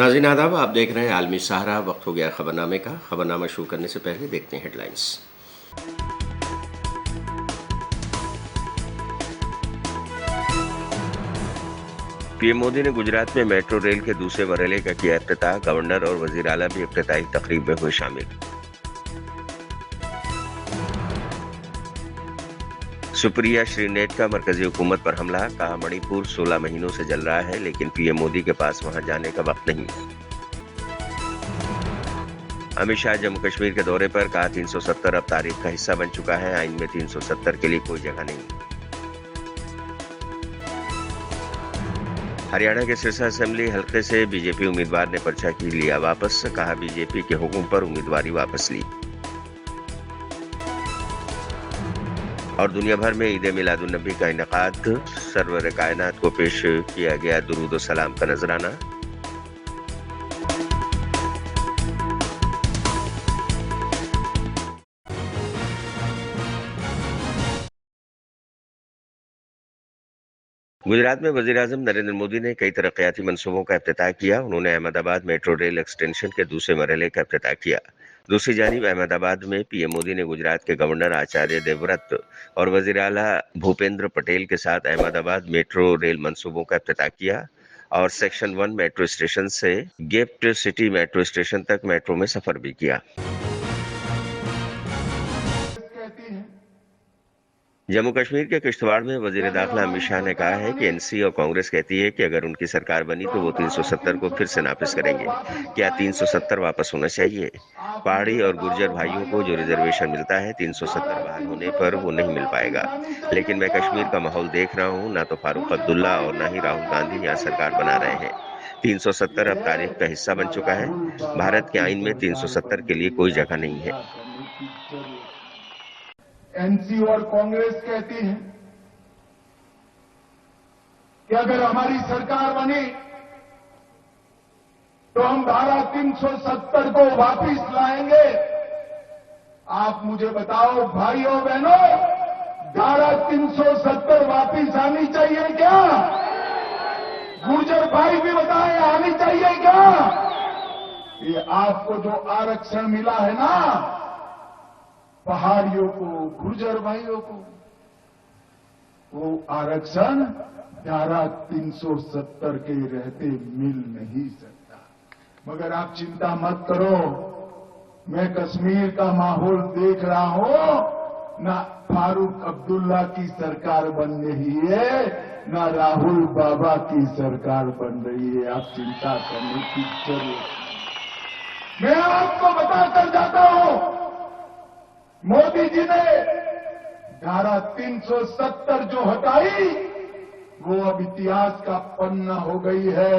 नाज़रीन आदाब, आप देख रहे हैं आलमी सहारा। वक्त हो गया खबरनामे का। खबरनामा शुरू करने से पहले देखते हैं हेडलाइंस। पीएम मोदी ने गुजरात में मेट्रो रेल के दूसरे मरहले का किया इफ्तिताह। गवर्नर और वजीर आला भी इफ्तिताही तकरीब में हुए शामिल। सुप्रिया श्रीनेट का मरकजी हुकूमत पर हमला। कहा, मणिपुर 16 महीनों से जल रहा है, लेकिन पीएम मोदी के पास वहां जाने का वक्त नहीं। अमित शाह जम्मू कश्मीर के दौरे पर। कहा, 370 अब तारीख का हिस्सा बन चुका है। आइन में 370 के लिए कोई जगह नहीं। हरियाणा के सिरसा असेंबली हलके से बीजेपी उम्मीदवार ने पर्चा की लिया वापस। कहा, बीजेपी के हुक्म पर उम्मीदवारी वापस ली। और दुनिया भर में ईद मिलादुन नबी का इनेकाद। सरवर कायनात को पेश किया गया दुरूद व सलाम का नजराना। गुजरात में वजीर-ए-आज़म नरेंद्र मोदी ने कई तरक्याती मंसूबों का इफ्तिताह किया। उन्होंने अहमदाबाद मेट्रो रेल एक्सटेंशन के दूसरे मरहले का इफ्तिताह किया। दूसरी जानिब अहमदाबाद में पीएम मोदी ने गुजरात के गवर्नर आचार्य देवव्रत और वजीर आला भूपेंद्र पटेल के साथ अहमदाबाद मेट्रो रेल मंसूबों का इफ्तिताह किया और सेक्शन 1 मेट्रो स्टेशन से गिफ्ट सिटी मेट्रो स्टेशन तक मेट्रो में सफर भी किया। जम्मू कश्मीर के किश्तवाड़ में वजीर दाखिला अमित शाह ने कहा है कि एनसी और कांग्रेस कहती है कि अगर उनकी सरकार बनी तो वो 370 को फिर से नाफिज करेंगे। क्या 370 वापस होना चाहिए? पहाड़ी और गुर्जर भाइयों को जो रिजर्वेशन मिलता है 370 बहाल होने पर वो नहीं मिल पाएगा। लेकिन मैं कश्मीर का माहौल देख रहा हूँ, ना तो फारूक अब्दुल्ला और ना ही राहुल गांधी यहाँ सरकार बना रहे हैं। 370 अब तारीख का हिस्सा बन चुका है। भारत के आइन में 370 के लिए कोई जगह नहीं है। एनसी और कांग्रेस कहती है कि अगर हमारी सरकार बनी तो हम धारा 370 को वापस लाएंगे। आप मुझे बताओ भाइयों बहनों, धारा 370 वापस आनी चाहिए क्या? गुर्जर भाई भी बताएं, आनी चाहिए क्या? ये आपको जो आरक्षण मिला है ना, पहाड़ियों को, गुर्जर भाइयों को, वो आरक्षण धारा 370 के रहते मिल नहीं सकता। मगर आप चिंता मत करो, मैं कश्मीर का माहौल देख रहा हूं। ना फारूक अब्दुल्ला की सरकार बन रही है, ना राहुल बाबा की सरकार बन रही है। आप चिंता करने की जरूरत नहीं। मैं आपको बताकर जाता हूं, मोदी जी ने धारा 370 जो हटाई, वो अब इतिहास का पन्ना हो गई है।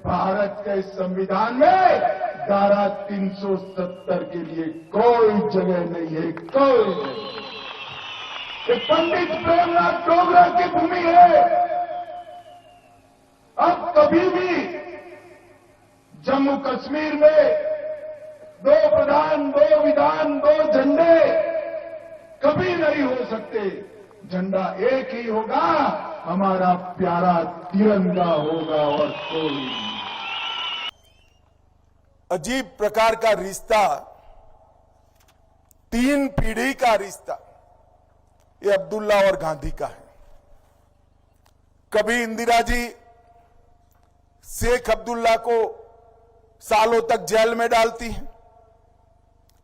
भारत के संविधान में धारा 370 के लिए कोई जगह नहीं है, कोई नहीं। ये पंडित प्रेमनाथ डोगरा की भूमि है। अब कभी भी जम्मू कश्मीर में 2 प्रधान, 2 विधान, 2 झंडे कभी नहीं हो सकते। झंडा एक ही होगा, हमारा प्यारा तिरंगा होगा और कोई नहीं। अजीब प्रकार का रिश्ता, 3 पीढ़ी का रिश्ता ये अब्दुल्ला और गांधी का है। कभी इंदिरा जी शेख अब्दुल्ला को सालों तक जेल में डालती हैं,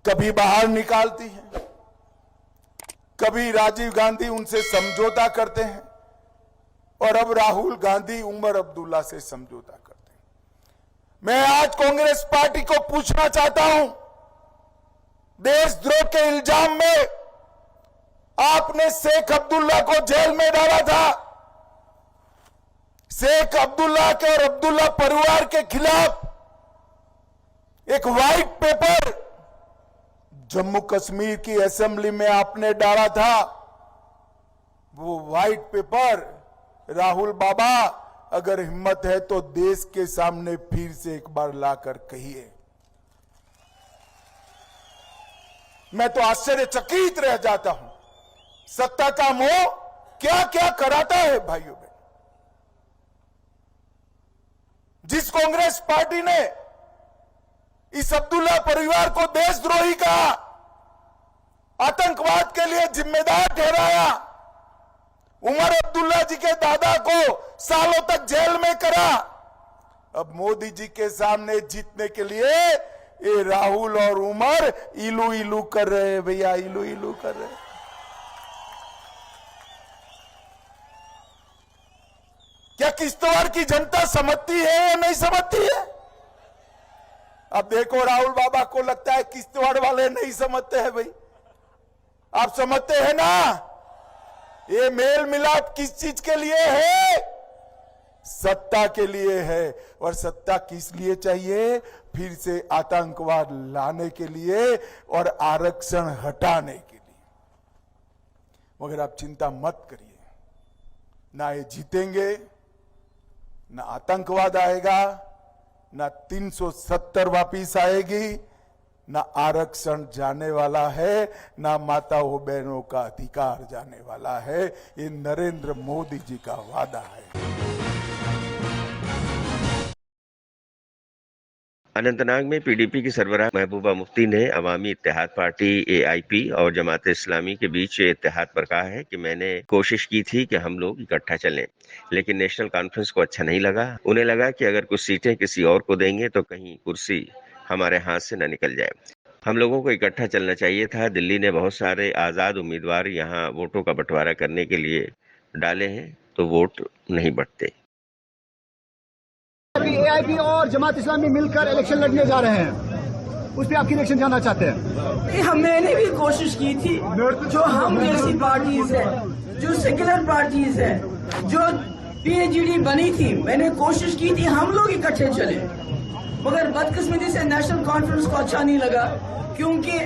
कभी बाहर निकालती हैं, कभी राजीव गांधी उनसे समझौता करते हैं और अब राहुल गांधी उमर अब्दुल्ला से समझौता करते हैं। मैं आज कांग्रेस पार्टी को पूछना चाहता हूं, देशद्रोह के इल्जाम में आपने शेख अब्दुल्ला को जेल में डाला था। शेख अब्दुल्ला के और अब्दुल्ला परिवार के खिलाफ एक व्हाइट पेपर जम्मू कश्मीर की असेंबली में आपने डाला था। वो व्हाइट पेपर राहुल बाबा, अगर हिम्मत है तो देश के सामने फिर से एक बार लाकर कहिए। मैं तो आश्चर्यचकित रह जाता हूं, सत्ता का मोह क्या क्या कराता है भाइयों बहन। जिस कांग्रेस पार्टी ने इस अब्दुल्ला परिवार को देशद्रोही कहा, आतंकवाद के लिए जिम्मेदार ठहराया, उमर अब्दुल्ला जी के दादा को सालों तक जेल में करा, अब मोदी जी के सामने जीतने के लिए ये राहुल और उमर इलू इलू कर रहे हैं भैया, इलू इलू कर रहे हैं। क्या किश्तवाड़ की जनता समझती है या नहीं समझती है? अब देखो, राहुल बाबा को लगता है किश्तवाड़ वाले नहीं समझते हैं। भाई आप समझते हैं ना, ये मेल मिलाप किस चीज के लिए है? सत्ता के लिए है। और सत्ता किस लिए चाहिए? फिर से आतंकवाद लाने के लिए और आरक्षण हटाने के लिए। मगर आप चिंता मत करिए, ना ये जीतेंगे, ना आतंकवाद आएगा, ना 370 वापिस आएगी, ना आरक्षण जाने वाला है, ना माताओं बहनों का अधिकार जाने वाला है। ये नरेंद्र मोदी जी का वादा है। अनंतनाग में पीडीपी की सरबराह महबूबा मुफ्ती ने अवामी इत्तेहाद पार्टी एआईपी और जमात इस्लामी के बीच इत्तेहाद पर कहा है कि मैंने कोशिश की थी कि हम लोग इकट्ठा चलें, लेकिन नेशनल कॉन्फ्रेंस को अच्छा नहीं लगा। उन्हें लगा कि अगर कुछ सीटें किसी और को देंगे तो कहीं कुर्सी हमारे हाथ से न निकल जाए। हम लोगों को इकट्ठा चलना चाहिए था। दिल्ली ने बहुत सारे आजाद उम्मीदवार यहाँ वोटों का बंटवारा करने के लिए डाले हैं, तो वोट नहीं बढ़ते। एआईपी और जमात इस्लामी मिलकर इलेक्शन लड़ने जा रहे हैं, उस पर आपकी रिएक्शन जानना चाहते हैं? मैंने भी कोशिश की थी, जो हम जैसी पार्टीज है, जो सेक्युलर पार्टीज है, जो पीएचडी बनी थी, मैंने कोशिश की थी हम लोग इकट्ठे चले, मगर बदकिस्मती से नेशनल कॉन्फ्रेंस को अच्छा नहीं लगा, क्योंकि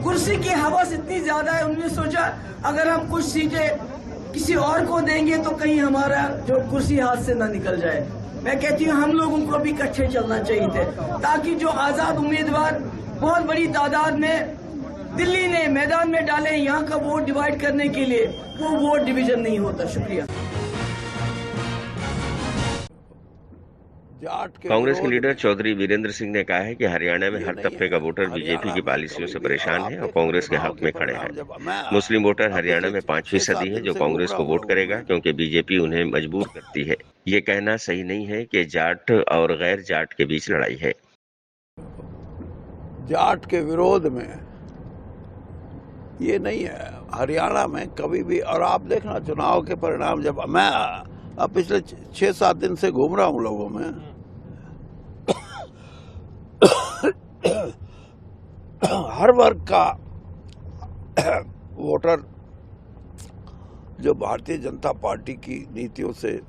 कुर्सी की हवस इतनी ज्यादा है। उन्होंने सोचा अगर हम कुछ सीटें किसी और को देंगे तो कहीं हमारा जो कुर्सी हाथ से न निकल जाए। मैं कहती हूँ हम लोगों को भी इकट्ठे चलना चाहिए थे, ताकि जो आजाद उम्मीदवार बहुत बड़ी तादाद में दिल्ली ने मैदान में डाले यहाँ का वोट डिवाइड करने के लिए, वो वोट डिवीजन नहीं होता। शुक्रिया। कांग्रेस के लीडर चौधरी वीरेंद्र सिंह ने कहा है कि हरियाणा में हर तबके का वोटर बीजेपी की पॉलिसियों से परेशान है और कांग्रेस के हक में खड़े हैं। मुस्लिम वोटर हरियाणा में 5% है जो कांग्रेस को वोट करेगा, क्योंकि बीजेपी उन्हें मजबूर करती है। ये कहना सही नहीं है कि जाट और गैर जाट के बीच लड़ाई है। जाट के विरोध में ये नहीं है हरियाणा में कभी भी। और आप देखना चुनाव के परिणाम, जब मैं अब पिछले 6-7 दिन से घूम रहा हूँ लोगों में, हर वर्ग का वोटर जो भारतीय जनता पार्टी की नीतियों से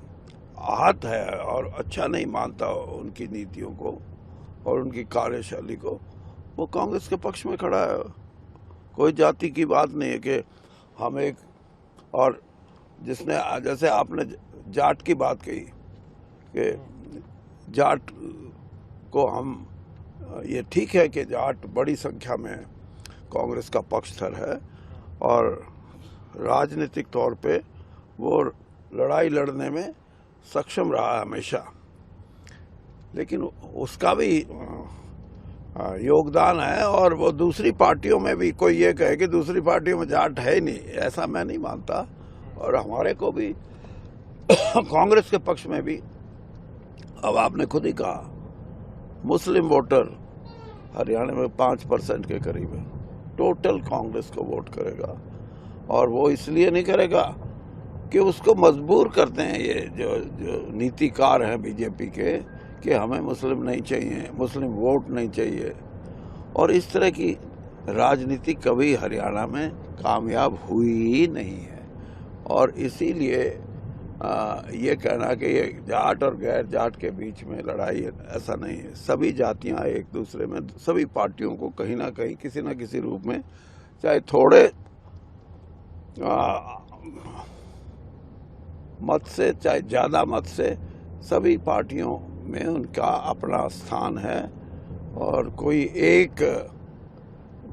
आहत है और अच्छा नहीं मानता उनकी नीतियों को और उनकी कार्यशैली को, वो कांग्रेस के पक्ष में खड़ा है। कोई जाति की बात नहीं है कि हम एक, और जिसने जैसे आपने जाट की बात कही कि जाट को हम, ये ठीक है कि जाट बड़ी संख्या में कांग्रेस का पक्षधर है और राजनीतिक तौर पे वो लड़ाई लड़ने में सक्षम रहा है हमेशा, लेकिन उसका भी योगदान है। और वो दूसरी पार्टियों में भी, कोई ये कहे कि दूसरी पार्टियों में जाट है ही नहीं, ऐसा मैं नहीं मानता। और हमारे को भी कांग्रेस के पक्ष में भी, अब आपने खुद ही कहा, मुस्लिम वोटर हरियाणा में 5% के करीब है, टोटल कांग्रेस को वोट करेगा। और वो इसलिए नहीं करेगा कि उसको मजबूर करते हैं ये जो नीतिकार हैं बीजेपी के, कि हमें मुस्लिम नहीं चाहिए, मुस्लिम वोट नहीं चाहिए। और इस तरह की राजनीति कभी हरियाणा में कामयाब हुई ही नहीं है। और इसीलिए ये कहना कि ये जाट और गैर जाट के बीच में लड़ाई है, ऐसा नहीं है। सभी जातियां एक दूसरे में, सभी पार्टियों को कहीं ना कहीं किसी न किसी रूप में, चाहे थोड़े मत से चाहे ज्यादा मत से, सभी पार्टियों में उनका अपना स्थान है। और कोई एक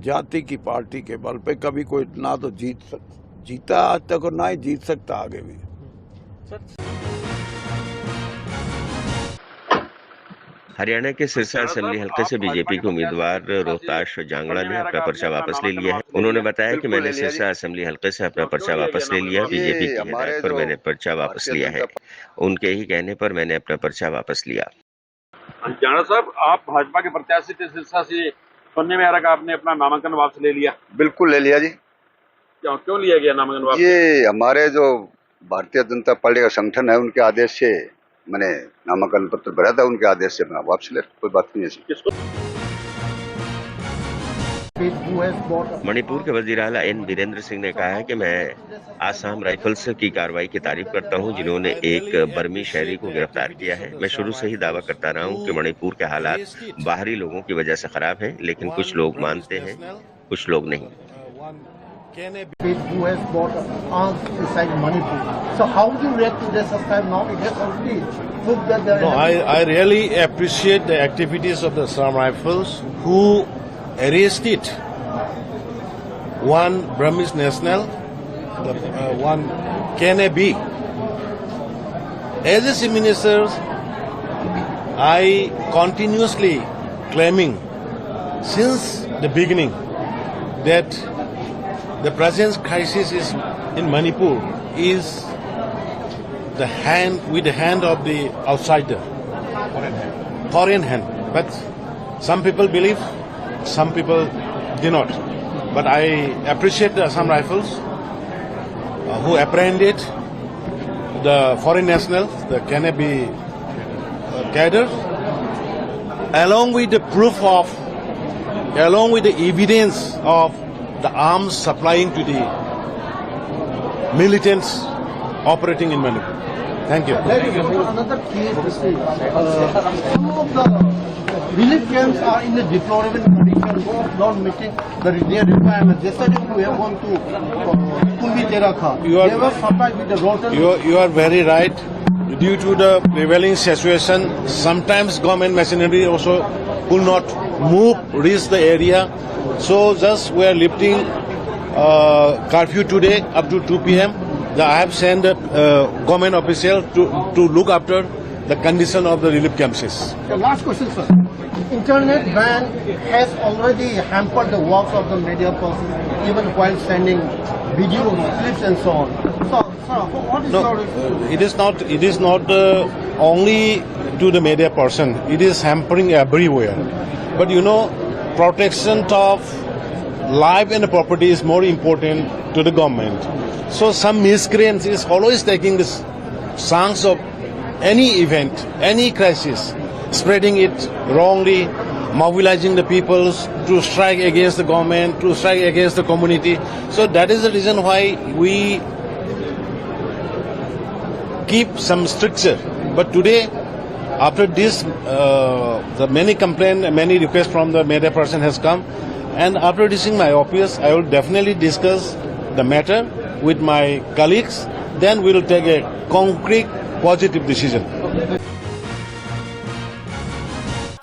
जाति की पार्टी के बल पे कभी कोई ना तो जीता आज तक और ना ही जीत सकता आगे भी। हरियाणा के सिरसा असेंबली हलके से बीजेपी के उम्मीदवार रोहताश जांगड़ा ने अपना पर्चा वापस ले लिया है। उन्होंने बताया कि मैंने सिरसा असेंबली हल्के से अपना पर्चा वापस ले लिया। बीजेपी की हिदायत पर मैंने पर्चा वापस लिया है। उनके ही कहने पर मैंने अपना पर्चा वापस लिया। जांगड़ा साहब, आप भाजपा के प्रत्याशी थे सिरसा से, सुनने में आ रहा कि आपने अपना नामांकन वापस ले लिया। बिल्कुल ले लिया जी। क्यों लिया गया नामांकन वापस? ये हमारे जो भारतीय जनता पार्टी का संगठन है उनके आदेश से मैंने नामांकन पत्र भरा था, उनके आदेश से मैं वापस ले, कोई बात नहीं है। मणिपुर के वजीर आला एन वीरेंद्र सिंह ने कहा है कि मैं आसाम राइफल्स की कार्रवाई की तारीफ करता हूं, जिन्होंने एक बर्मी शहरी को गिरफ्तार किया है। मैं शुरू से ही दावा करता रहा हूं कि मणिपुर के हालात बाहरी लोगों की वजह से खराब हैं, लेकिन कुछ लोग मानते हैं, कुछ लोग नहीं। who has bought arms inside Manipur. So how do you react to this time now? It has already proved that there. No, I really appreciate the activities of the Assam Rifles who arrested one Burmese national, one Kennebi. As a Chief Minister, I continuously claiming since the beginning that the present crisis is in Manipur is the hand of the outsider, foreign hand. But some people believe, some people do not. But I appreciate the Assam Rifles who apprehended the foreign nationals, the Kennebi cadres, along with the proof of, along with the evidence of the arms supplying to the militants operating in Manipur. Thank you. There is another case. Some of the relief camps are in a deplorable condition, not meeting the requirements. Yesterday we have gone to Kumbi Terakha. They were supplied with the rotten. You are very right. Due to the prevailing situation, sometimes government machinery also could not reach the area. So just we are lifting curfew today up to 2 p.m. I have sent a government official to look after the condition of the relief camps. The last question, sir. Internet ban has already hampered the works of the media persons, even while sending video clips and so on. So, sir, what is your it is not only to the media person. It is hampering everywhere. But you know, protection of life and property is more important to the government. So some miscreants is always taking this chance of any event, any crisis, spreading it wrongly, mobilizing the people to strike against the government, to strike against the community. So that is the reason why we keep some stricture. But today, after this, the many complaints, many requests from the media person has come, and after reaching my office, I will definitely discuss the matter with my colleagues. Then we will take a concrete, positive decision.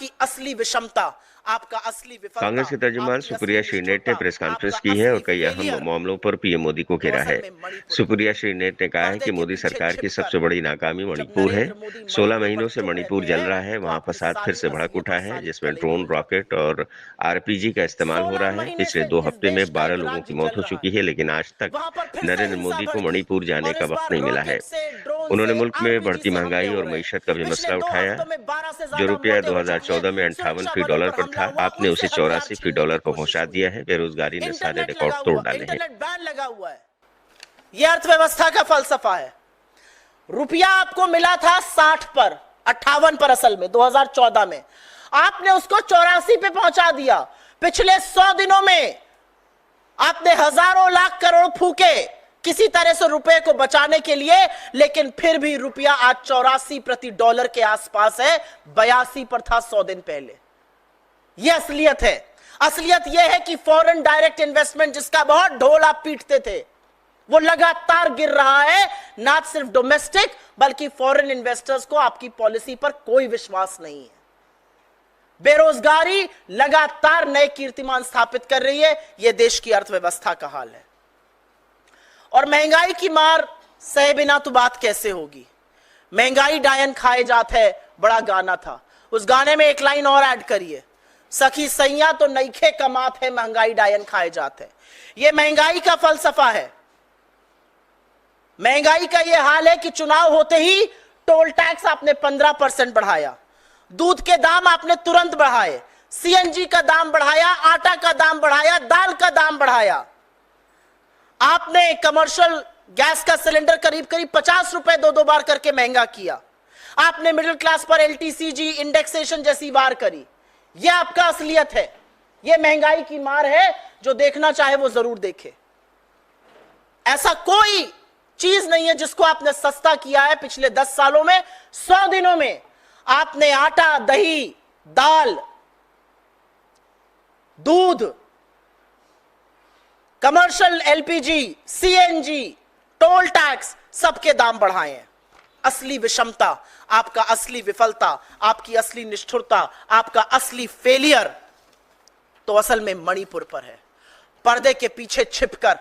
की असली विषमता, आपका असली विफलता। कांग्रेस के तर्जुमान सुप्रिया श्रीनेट ने press conference की है और कई अहम मामलों पर पीएम मोदी को घेरा है। सुप्रिया श्रीनेट ने कहा है कि मोदी सरकार की सबसे बड़ी नाकामी मणिपुर है। 16 महीनों से मणिपुर जल रहा है, वहां फसाद फिर से भड़क उठा है, जिसमें ड्रोन, रॉकेट और आरपीजी का इस्तेमाल हो रहा है। पिछले 2 हफ्ते में 12 लोगों की मौत हो चुकी है, लेकिन आज तक नरेंद्र मोदी को मणिपुर जाने का वक्त नहीं मिला है। उन्होंने मुल्क में बढ़ती महंगाई और मईशत का भी मसला उठाया। जो रुपया 2014 में 58 फी डॉलर पर था, आपने उसे 84 फी डॉलर पर पहुंचा दिया है। बेरोजगारी ने सारे रिकॉर्ड तोड़ डाले हैं। बैन लगा हुआ है। यह अर्थव्यवस्था का फलसफा है। रुपया आपको मिला था 60 पर, 58 पर असल में 2014 में, आपने उसको 84 पे पहुंचा दिया। पिछले 100 दिनों में आपने हजारों लाख करोड़ फूके किसी तरह से रुपए को बचाने के लिए, लेकिन फिर भी रुपया आज 84 प्रति डॉलर के आसपास है। 82 पर था 100 दिन पहले। यह असलियत है। असलियत यह है कि फॉरेन डायरेक्ट इन्वेस्टमेंट, जिसका बहुत ढोल आप पीटते थे, वो लगातार गिर रहा है। ना सिर्फ डोमेस्टिक बल्कि फॉरेन इन्वेस्टर्स को आपकी पॉलिसी पर कोई विश्वास नहीं है। बेरोजगारी लगातार नए कीर्तिमान स्थापित कर रही है। यह देश की अर्थव्यवस्था का हाल है। और महंगाई की मार सहे बिना तो बात कैसे होगी। महंगाई डायन खाए जात है, बड़ा गाना था। उस गाने में एक लाइन और ऐड करिए, सखी सैया तो नईखे कमात है, महंगाई डायन खाए जाते हैं। ये महंगाई का फलसफा है। महंगाई का ये हाल है कि चुनाव होते ही टोल टैक्स आपने 15% बढ़ाया, दूध के दाम आपने तुरंत बढ़ाए, सीएनजी का दाम बढ़ाया, आटा का दाम बढ़ाया, दाल का दाम बढ़ाया। आपने कमर्शियल गैस का सिलेंडर करीब करीब 50 रुपए 2-2 बार करके महंगा किया। आपने मिडिल क्लास पर एलटीसीजी इंडेक्सेशन जैसी वार करी। यह आपका असलियत है। यह महंगाई की मार है। जो देखना चाहे वो जरूर देखे। ऐसा कोई चीज नहीं है जिसको आपने सस्ता किया है पिछले 10 सालों में। 100 दिनों में आपने आटा, दही, दाल, दूध, commercial LPG, CNG, toll tax, सबके दाम बढ़ाए हैं। असली विषमता, आपका असली विफलता, आपकी असली निष्ठुरता, आपका असली फेलियर तो असल में मणिपुर पर है। पर्दे के पीछे छिपकर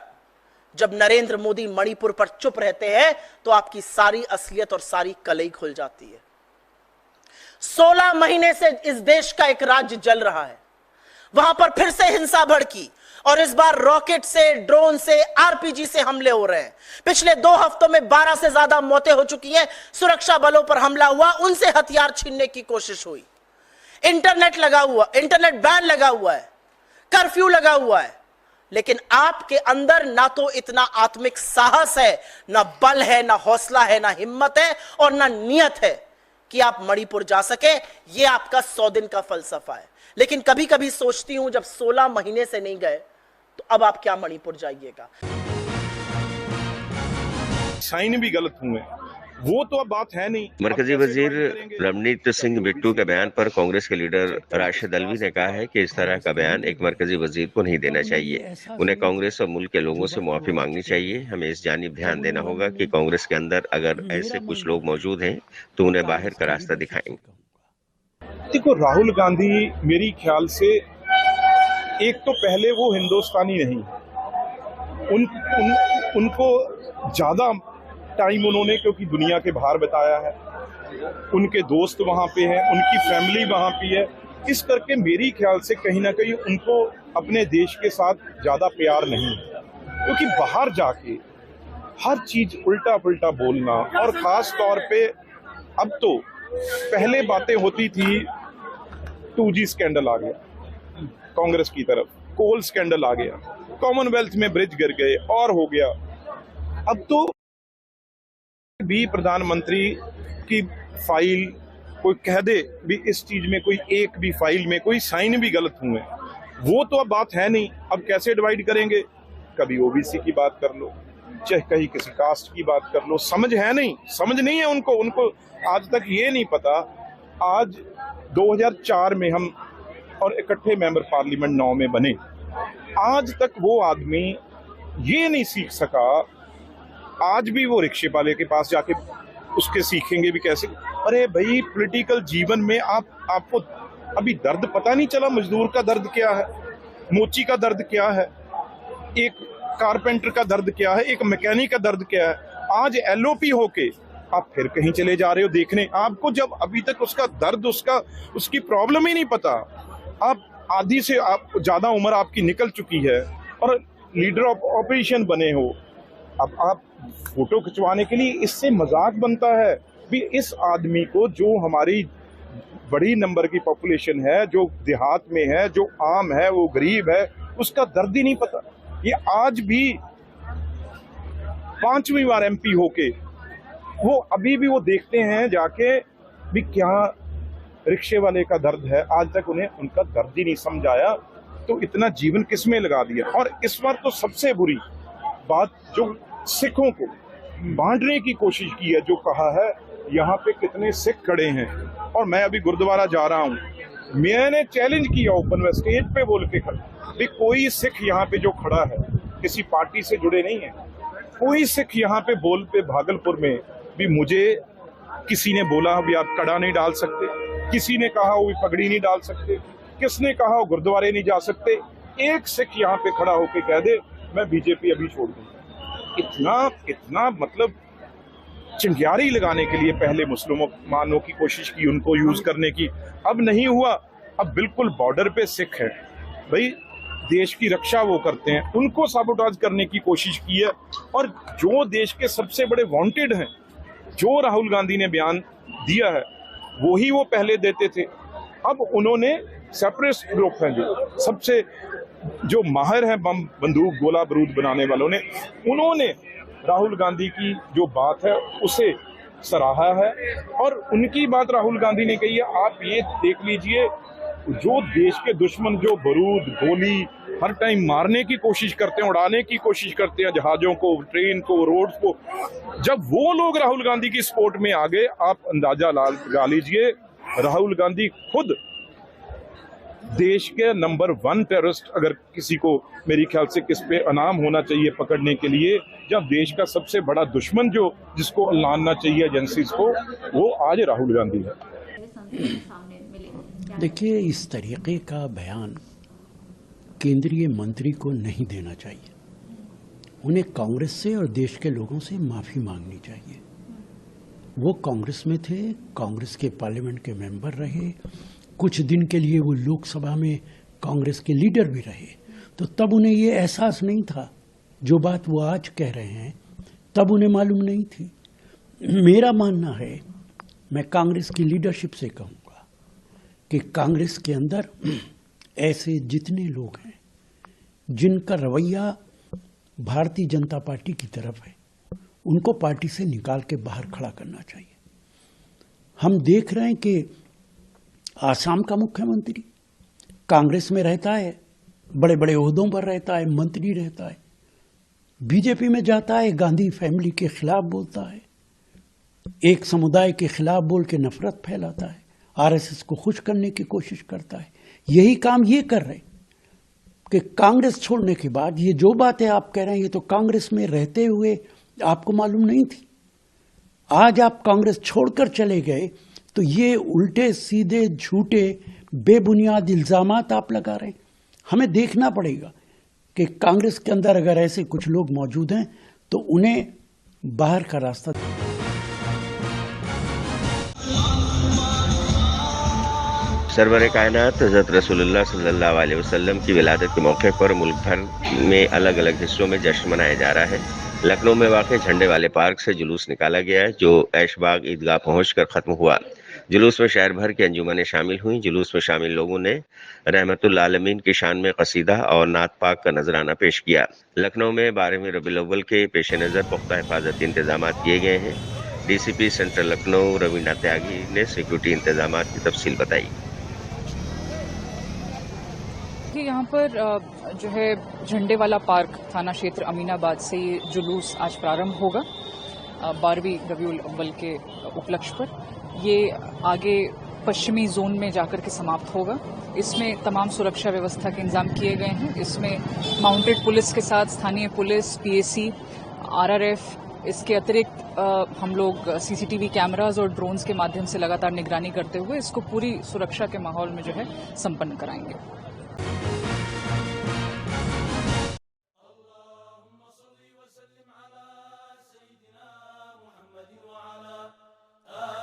जब नरेंद्र मोदी मणिपुर पर चुप रहते हैं तो आपकी सारी असलियत और सारी कलई खुल जाती है। 16 महीने से इस देश का एक राज्य जल रहा है। वहां पर फिर से हिंसा भड़की और इस बार रॉकेट से, ड्रोन से, आरपीजी से हमले हो रहे हैं। पिछले 2 हफ्तों में 12 से ज्यादा मौतें हो चुकी हैं। सुरक्षा बलों पर हमला हुआ, उनसे हथियार छीनने की कोशिश हुई। इंटरनेट बैन लगा हुआ है, कर्फ्यू लगा हुआ है। लेकिन आपके अंदर ना तो इतना आत्मिक साहस है, ना बल है, ना हौसला है, ना हिम्मत है और ना नियत है कि आप मणिपुर जा सके। यह आपका 100 दिन का फलसफा है। लेकिन कभी कभी सोचती हूं जब 16 महीने से नहीं गए तो अब आप क्या मणिपुर जाइएगा। साइन भी गलत हुए, वो तो अब बात है नहीं। मरकजी वजीर रवनीत सिंह बिट्टू के बयान पर कांग्रेस के लीडर राशिद अलवी ने कहा है कि इस तरह का बयान एक मरकजी वजीर को नहीं देना चाहिए। उन्हें कांग्रेस और मुल्क के लोगों से माफी मांगनी चाहिए। हमें इस जानिब ध्यान देना होगा कि कांग्रेस के अंदर अगर ऐसे कुछ लोग मौजूद हैं तो उन्हें बाहर का रास्ता दिखाएं। देखो, राहुल गांधी मेरी ख्याल से एक तो पहले वो हिंदुस्तानी नहीं, उनको ज्यादा टाइम उन्होंने क्योंकि दुनिया के बाहर बताया है, उनके दोस्त वहां पे हैं, उनकी फैमिली वहां पे है। इस करके मेरी ख्याल से कहीं ना कहीं उनको अपने देश के साथ ज्यादा प्यार नहीं है, क्योंकि बाहर जाके हर चीज उल्टा पुल्टा बोलना, और खास तौर पे अब तो पहले बातें होती थी 2G स्कैंडल आ गया कांग्रेस की तरफ, कोल स्कैंडल आ गया, कॉमनवेल्थ में ब्रिज गिर गए और हो गया। अब तो भी प्रधानमंत्री की फाइल कोई कह दे भी इस चीज में कोई एक भी फाइल में कोई साइन भी गलत हुए, वो तो अब बात है नहीं। अब कैसे डिवाइड करेंगे? कभी ओबीसी की बात कर लो, चाहे कहीं किसी कास्ट की बात कर लो। समझ नहीं है उनको आज तक ये नहीं पता। आज 2004 में हम और इकट्ठे मेंबर पार्लियामेंट 9 में बने, आज तक वो आदमी ये नहीं सीख सका। आज भी वो रिक्शे वाले के पास जाके उसके सीखेंगे भी कैसे। अरे भाई, पॉलिटिकल जीवन में आपको अभी दर्द पता नहीं चला, मजदूर का दर्द क्या है, मोची का दर्द क्या है, एक कारपेंटर का दर्द क्या है, एक मैकेनिक का दर्द क्या है। आज एलओपी होके आप फिर कहीं चले जा रहे हो देखने, आपको जब अभी तक उसका दर्द, उसकी प्रॉब्लम ही नहीं पता। आप आधी से आप ज्यादा उम्र आपकी निकल चुकी है और लीडर ऑफ ऑपोजिशन बने हो। अब आप फोटो खिंचवाने के लिए इससे मजाक बनता है भी इस आदमी को, जो हमारी बड़ी नंबर की पॉपुलेशन है, जो देहात में है, जो आम है, वो गरीब है, उसका दर्द ही नहीं पता। ये आज भी 5वीं बार एमपी होके वो अभी भी वो देखते हैं जाके भी क्या रिक्शे वाले का दर्द है। आज तक उन्हें उनका दर्द ही नहीं समझ आया, तो इतना जीवन किसमें लगा दिया। और इस बार तो सबसे बुरी बात जो सिखों को बांटने की कोशिश की है, जो कहा है यहाँ पे कितने सिख खड़े हैं। और मैं अभी गुरुद्वारा जा रहा हूँ, मैंने चैलेंज किया ओपन में, स्टेज पे बोल के भी कोई सिख यहाँ पे जो खड़ा है किसी पार्टी से जुड़े नहीं है। कोई सिख यहाँ पे बोल पे भागलपुर में भी मुझे किसी ने बोला भी आप कड़ा नहीं डाल सकते, किसी ने कहा वो पगड़ी नहीं डाल सकते, किसने कहा वो गुरुद्वारे नहीं जा सकते। एक सिख यहाँ पे खड़ा होके कह दे मैं बीजेपी अभी छोड़ दूं। इतना मतलब चिंगारी लगाने के लिए पहले मुसलमानों की कोशिश की, उनको यूज करने की, अब नहीं हुआ। अब बिल्कुल बॉर्डर पे सिख है भाई, देश की रक्षा वो करते हैं, उनको साबोटाज करने की कोशिश की है। और जो देश के सबसे बड़े वांटेड हैं, जो राहुल गांधी ने बयान दिया है वो ही वो पहले देते थे। अब उन्होंने सेपरेटिस्ट ग्रुप हैं जो माहिर हैं बम बंदूक गोला बारूद बनाने वालों ने, उन्होंने राहुल गांधी की जो बात है उसे सराहा है। और उनकी बात राहुल गांधी ने कही है, आप ये देख लीजिए, जो देश के दुश्मन जो बारूद गोली हर टाइम मारने की कोशिश करते हैं, उड़ाने की कोशिश करते हैं जहाजों को, ट्रेन को, रोड्स को, जब वो लोग राहुल गांधी की सपोर्ट में आ गए, आप अंदाजा लगा लीजिए राहुल गांधी खुद देश के नंबर 1 टेररिस्ट, अगर किसी को मेरी ख्याल से किस पे इनाम होना चाहिए पकड़ने के लिए, जब देश का सबसे बड़ा दुश्मन जो जिसको लाना चाहिए एजेंसीज को, वो आज राहुल गांधी है। देखिए, इस तरीके का बयान केंद्रीय मंत्री को नहीं देना चाहिए। उन्हें कांग्रेस से और देश के लोगों से माफी मांगनी चाहिए। वो कांग्रेस में थे, कांग्रेस के पार्लियामेंट के मेंबर रहे, कुछ दिन के लिए वो लोकसभा में कांग्रेस के लीडर भी रहे, तो तब उन्हें ये एहसास नहीं था। जो बात वो आज कह रहे हैं तब उन्हें मालूम नहीं थी। मेरा मानना है, मैं कांग्रेस की लीडरशिप से कहूँगा कि कांग्रेस के अंदर ऐसे जितने लोग हैं जिनका रवैया भारतीय जनता पार्टी की तरफ है, उनको पार्टी से निकाल के बाहर खड़ा करना चाहिए। हम देख रहे हैं कि आसाम का मुख्यमंत्री कांग्रेस में रहता है, बड़े बड़े ओहदों पर रहता है, मंत्री रहता है, बीजेपी में जाता है, गांधी फैमिली के खिलाफ बोलता है, एक समुदाय के खिलाफ बोल के नफरत फैलाता है, आरएसएस को खुश करने की कोशिश करता है। यही काम ये कर रहे कि कांग्रेस छोड़ने के बाद ये जो बातें आप कह रहे हैं, ये तो कांग्रेस में रहते हुए आपको मालूम नहीं थी। आज आप कांग्रेस छोड़कर चले गए तो ये उल्टे सीधे झूठे बेबुनियाद इल्जामात आप लगा रहे हैं। हमें देखना पड़ेगा कि कांग्रेस के अंदर अगर ऐसे कुछ लोग मौजूद हैं तो उन्हें बाहर का रास्ता। सरवर कायनात हज़रत रसूलुल्लाह सल्लल्लाहु अलैहि वसल्लम की विलादत के मौके पर मुल्क भर में अलग अलग हिस्सों में जश्न मनाया जा रहा है। लखनऊ में वाक़ झंडे वाले पार्क से जुलूस निकाला गया, जो ऐशबाग ईदगाह पहुंचकर खत्म हुआ। जुलूस में शहर भर की अंजुमनें शामिल हुईं। जुलूस में शामिल लोगों ने रहमतुल आलमीन की शान में कसीदा और नात पाक का नजराना पेश किया। लखनऊ में 12वीं रबीउल अव्वल के पेश नज़र पुख्ता हिफाजती इंतजाम किए गए हैं। डीसीपी सेंट्रल लखनऊ रवीना त्यागी ने सिक्योरिटी इंतजाम की तफसील बताई। यहाँ पर जो है झंडे वाला पार्क थाना क्षेत्र अमीनाबाद से ये जुलूस आज प्रारंभ होगा 12वीं रबीउल अव्वल के उपलक्ष्य पर। ये आगे पश्चिमी जोन में जाकर के समाप्त होगा। इसमें तमाम सुरक्षा व्यवस्था के इंतजाम किए गए हैं। इसमें माउंटेड पुलिस के साथ स्थानीय पुलिस, पीएसी, आरआरएफ, इसके अतिरिक्त हम लोग सीसीटीवी कैमराज और ड्रोन्स के माध्यम से लगातार निगरानी करते हुए इसको पूरी सुरक्षा के माहौल में जो है संपन्न कराएंगे।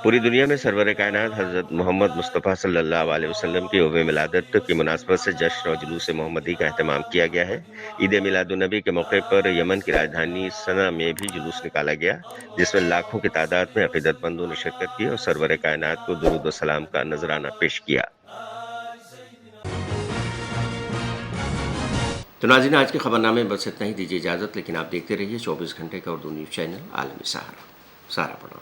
पूरी दुनिया में सरवर कायनात हज़रत मोहम्मद मुस्तफ़ा सल्लल्लाहु अलैहि वसल्लम की यौम मिलादत की मुनासबत से जश्न और जुलूस मोहम्मदी का एहतमाम किया गया है। ईद मिलादुन्नबी के मौके पर यमन की राजधानी सना में भी जुलूस निकाला गया, जिसमें लाखों की तादाद में अकीदतमंदों ने शिरकत की और सरवर कायनात को दुरूद व सलाम का नजराना पेश किया। तो नाज़रीन, आज के खबरनामे बस इतना ही। दीजिए इजाजत, लेकिन आप देखते रहिए 24 घंटे का उर्दू न्यूज़ चैनल आलमी सहारा। सहारा पढ़ो।